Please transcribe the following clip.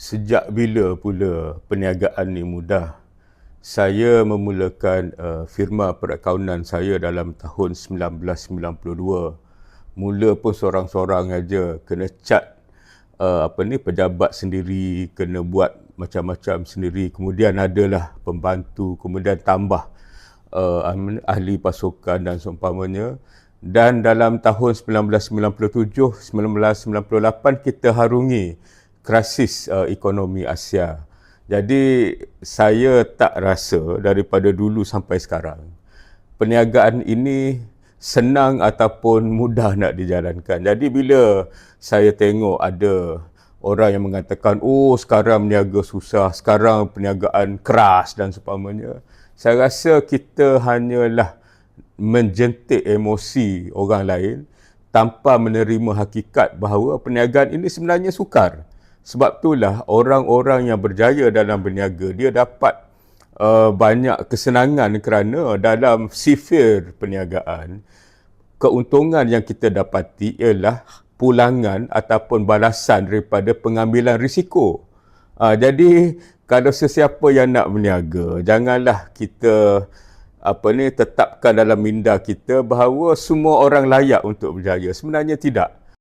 Sejak bila pula perniagaan ni mudah? Saya memulakan firma perakaunan saya dalam tahun 1992. Mula pun sorang-sorang aja, kena cat pejabat sendiri, kena buat macam-macam sendiri. Kemudian adalah pembantu, kemudian tambah ahli pasukan dan seumpamanya. Dan dalam tahun 1997, 1998 kita harungi krisis ekonomi Asia. Jadi saya tak rasa daripada dulu sampai sekarang perniagaan ini senang ataupun mudah nak dijalankan. Jadi bila saya tengok ada orang yang mengatakan, oh sekarang berniaga susah, sekarang perniagaan keras dan seumpamanya, saya rasa kita hanyalah menjentik emosi orang lain tanpa menerima hakikat bahawa perniagaan ini sebenarnya sukar. Sebab itulah orang-orang yang berjaya dalam berniaga, dia dapat banyak kesenangan kerana dalam sifir perniagaan, keuntungan yang kita dapati ialah pulangan ataupun balasan daripada pengambilan risiko. Jadi kalau sesiapa yang nak berniaga, janganlah kita tetapkan dalam minda kita bahawa semua orang layak untuk berjaya. Sebenarnya tidak.